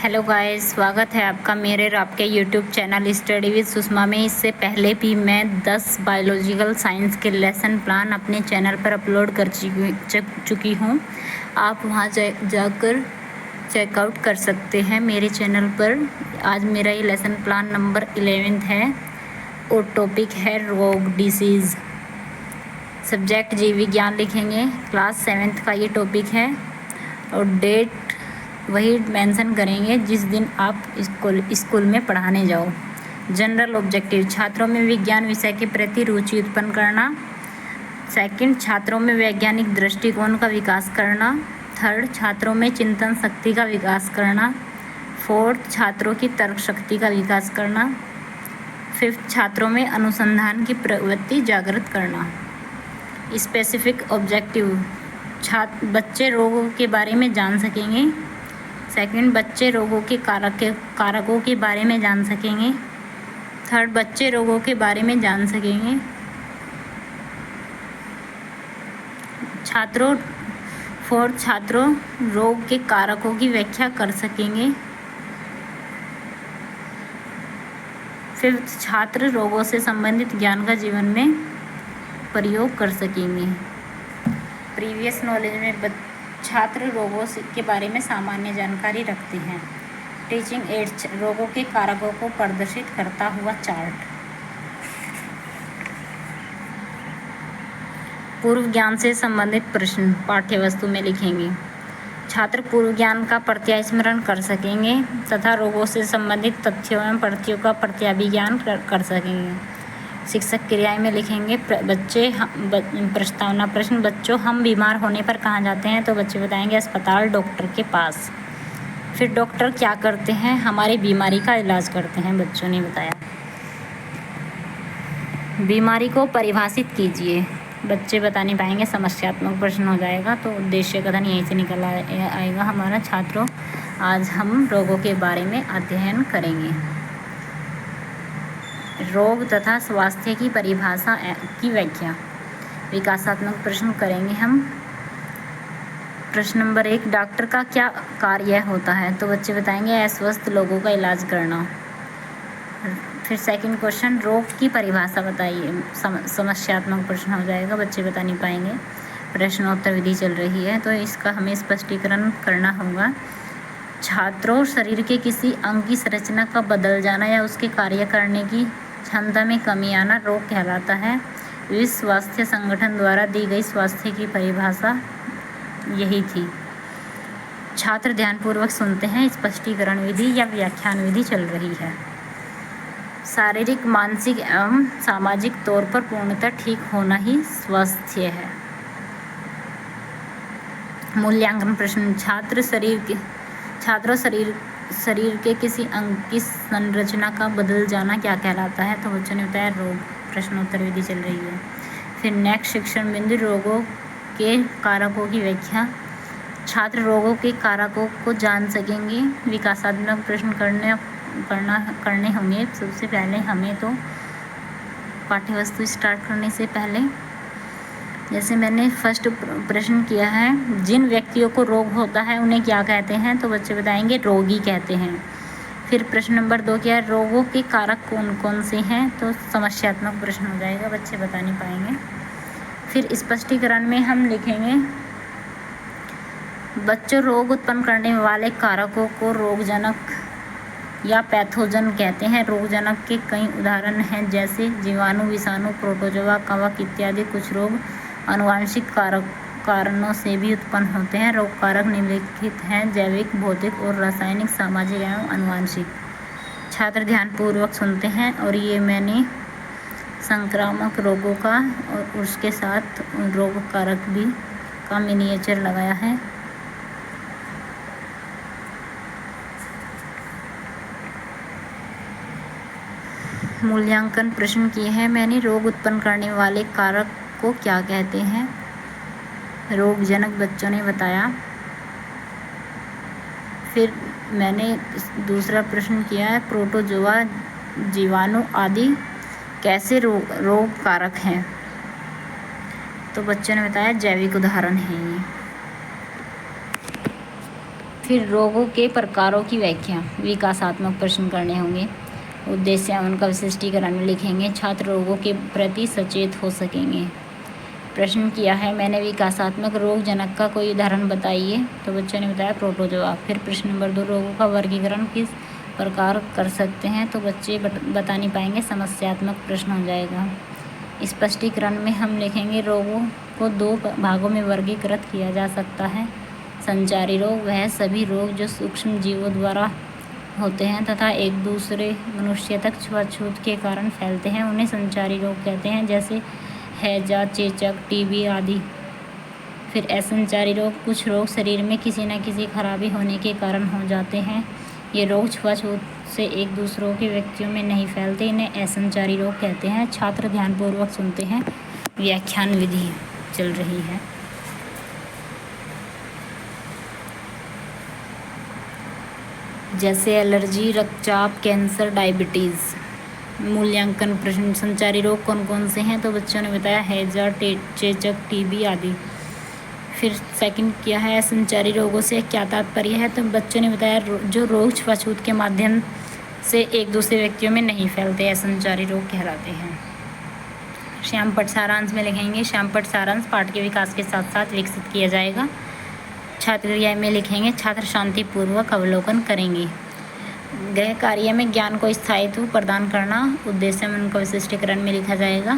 Hello guys, स्वागत है आपका मेरे और आपके YouTube channel study with Sushma में। इससे पहले भी मैं 10 बायोलॉजिकल साइंस के लेसन प्लान अपने चैनल पर अपलोड कर चुकी हूँ। आप वहाँ जाकर चेकआउट कर सकते हैं मेरे चैनल पर। आज मेरा ये लेसन प्लान नंबर 11 है और टॉपिक है रोग डिसीज़। सब्जेक्ट जीव विज्ञान लिखेंगे। क्लास 7th का ये टॉपिक है और डेट वही मेंशन करेंगे जिस दिन आप स्कूल में पढ़ाने जाओ। जनरल ऑब्जेक्टिव, छात्रों में विज्ञान विषय के प्रति रुचि उत्पन्न करना। सेकंड, छात्रों में वैज्ञानिक दृष्टिकोण का विकास करना। थर्ड, छात्रों में चिंतन शक्ति का विकास करना। फोर्थ, छात्रों की तर्क शक्ति का विकास करना। फिफ्थ, छात्रों में अनुसंधान की प्रवृत्ति जागृत करना। स्पेसिफिक ऑब्जेक्टिव, बच्चे रोगों के बारे में जान सकेंगे। सेकंड, बच्चे रोगों के कारकों के बारे में जान सकेंगे। थर्ड, बच्चे रोगों के बारे में जान सकेंगे। फोर्थ, छात्रों रोग के कारकों की व्याख्या कर सकेंगे। फिफ्थ, छात्र रोगों से संबंधित ज्ञान का जीवन में प्रयोग कर सकेंगे। प्रीवियस नॉलेज में छात्र रोगों के बारे में सामान्य जानकारी रखते हैं। टीचिंग एड्स, रोगों के कारकों को प्रदर्शित करता हुआ चार्ट। पूर्व ज्ञान से संबंधित प्रश्न पाठ्यवस्तु में लिखेंगे। छात्र पूर्व ज्ञान का प्रत्यास्मरण कर सकेंगे तथा रोगों से संबंधित तथ्यों एवं प्रत्ययों का प्रत्याभिज्ञान कर सकेंगे। शिक्षक क्रियाएं में लिखेंगे। प्रस्तावना प्रश्न, बच्चों हम बीमार होने पर कहाँ जाते हैं? तो बच्चे बताएंगे अस्पताल, डॉक्टर के पास। फिर डॉक्टर क्या करते हैं? हमारी बीमारी का इलाज करते हैं, बच्चों ने बताया। बीमारी को परिभाषित कीजिए, बच्चे बता नहीं पाएंगे, समस्यात्मक प्रश्न हो जाएगा। तो उद्देश्य कथन यहीं से निकल आएगा हमारा। छात्रों, आज हम रोगों के बारे में अध्ययन करेंगे। रोग तथा स्वास्थ्य की परिभाषा की व्याख्या। विकासात्मक प्रश्न करेंगे हम। प्रश्न नंबर 1, डॉक्टर का क्या कार्य होता है? तो बच्चे बताएंगे अस्वस्थ लोगों का इलाज करना। फिर सेकंड क्वेश्चन, रोग की परिभाषा बताइए। समस्यात्मक प्रश्न हो जाएगा, बच्चे बता नहीं पाएंगे। प्रश्नोत्तर विधि चल रही है तो इसका हमें स्पष्टीकरण करना होगा। छात्रों, शरीर के किसी अंग की संरचना का बदल जाना या उसके कार्य करने की क्षमता में कमी आना रोग कहलाता है। विश्व स्वास्थ्य संगठन द्वारा दी गई स्वास्थ्य की परिभाषा यही थी। छात्र ध्यानपूर्वक सुनते हैं, स्पष्टीकरण विधि या व्याख्यान विधि चल रही है। शारीरिक, मानसिक एवं सामाजिक तौर पर पूर्णतः ठीक होना ही स्वास्थ्य है। मूल्यांकन प्रश्न, छात्रों शरीर के किसी अंग की संरचना का बदल जाना क्या कहलाता है? तो बच्चों ने बताया रोग। प्रश्नोत्तर विधि चल रही है। फिर नेक्स्ट शिक्षण बिंदु, रोगों के कारकों की व्याख्या। छात्र रोगों के कारकों को जान सकेंगे। विकासात्मक प्रश्न करने होंगे। सबसे पहले हमें तो पाठ्यवस्तु स्टार्ट करने से पहले, जैसे मैंने फर्स्ट प्रश्न किया है, जिन व्यक्तियों को रोग होता है उन्हें क्या कहते हैं? तो बच्चे बताएंगे रोगी कहते हैं। फिर प्रश्न नंबर 2 क्या है, रोगों के कारक कौन कौन से हैं? तो समस्यात्मक प्रश्न हो जाएगा, बच्चे बता नहीं पाएंगे। फिर स्पष्टीकरण में हम लिखेंगे, बच्चों रोग उत्पन्न करने वाले कारकों को रोगजनक या पैथोजन कहते हैं। रोगजनक के कई उदाहरण हैं जैसे जीवाणु, विषाणु, प्रोटोजोआ, कवक इत्यादि। कुछ रोग आनुवंशिक कारणों से भी उत्पन्न होते हैं। रोग कारक निम्नलिखित हैं: जैविक, भौतिक और रासायनिक, सामाजिक एवं आनुवंशिक। छात्र ध्यानपूर्वक सुनते हैं और ये मैंने संक्रामक रोगों का और उसके साथ रोग कारक भी का मिनिएचर लगाया है। मूल्यांकन प्रश्न किए हैं मैंने। रोग उत्पन्न करने वाले कारक को क्या कहते हैं? रोगजनक, बच्चों ने बताया। फिर मैंने दूसरा प्रश्न किया है, प्रोटोजोआ, जीवाणु आदि कैसे रोग कारक हैं? तो बच्चों ने बताया जैविक उदाहरण है ये। फिर रोगों के प्रकारों की व्याख्या, विकासात्मक प्रश्न करने होंगे। उद्देश्य उनका विशिष्टीकरण में लिखेंगे। छात्र रोगों के प्रति सचेत हो सकेंगे। प्रश्न किया है मैंने, विकासात्मक रोग जनक का कोई उदाहरण बताइए। तो बच्चों ने बताया प्रोटोजोआ। फिर प्रश्न नंबर 2, रोगों का वर्गीकरण किस प्रकार कर सकते हैं। तो बच्चे बता नहीं पाएंगे, समस्यात्मक प्रश्न हो जाएगा। स्पष्टीकरण में हम लिखेंगे, रोगों को 2 भागों में वर्गीकृत किया जा सकता है। संचारी रोग वह सभी रोग जो सूक्ष्म जीवों द्वारा होते हैं तथा एक दूसरे मनुष्य तक छुआछूत के कारण फैलते हैं, उन्हें संचारी रोग कहते हैं, जैसे हैजा, चेचक, टीबी आदि। फिर असंचारी रोग, कुछ रोग शरीर में किसी न किसी खराबी होने के कारण हो जाते हैं। ये रोग छुआछूत से एक दूसरों के व्यक्तियों में नहीं फैलते, इन्हें असंचारी रोग कहते हैं। छात्र ध्यानपूर्वक सुनते हैं, व्याख्यान विधि चल रही है। जैसे एलर्जी, रक्तचाप, कैंसर, डायबिटीज़। मूल्यांकन प्रश्न, संचारी रोग कौन कौन से हैं। तो बच्चों ने बताया हैजा, चेचक, टीबी आदि। फिर सेकंड किया है, संचारी रोगों से क्या तात्पर्य है। तो बच्चों ने बताया जो रोग छुआछूत के माध्यम से एक दूसरे व्यक्तियों में नहीं फैलते, असंचारी रोग कहलाते हैं। श्यामपट्ट सारांश में लिखेंगे। श्यामपट्ट सारांश पाठ के विकास के साथ साथ विकसित किया जाएगा। छात्र क्रिया में लिखेंगे, छात्र शांतिपूर्वक अवलोकन करेंगे। गृह कार्य में ज्ञान को स्थायित्व प्रदान करना, उद्देश्य में उनका विशिष्टीकरण में लिखा जाएगा।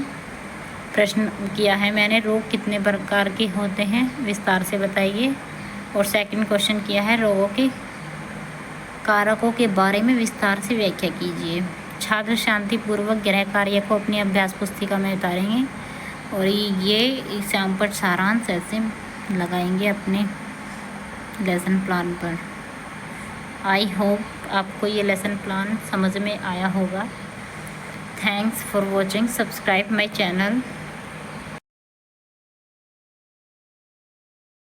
प्रश्न किया है मैंने, रोग कितने प्रकार के होते हैं, विस्तार से बताइए। और सेकंड क्वेश्चन किया है, रोगों के कारकों के बारे में विस्तार से व्याख्या कीजिए। छात्र शांतिपूर्वक गृह कार्य को अपनी अभ्यास पुस्तिका में उतारेंगे और ये श्यामपट्ट सारांश ऐसे लगाएंगे अपने लेसन प्लान पर। आई होप आपको ये लेसन प्लान समझ में आया होगा। Thanks for watching. Subscribe my channel.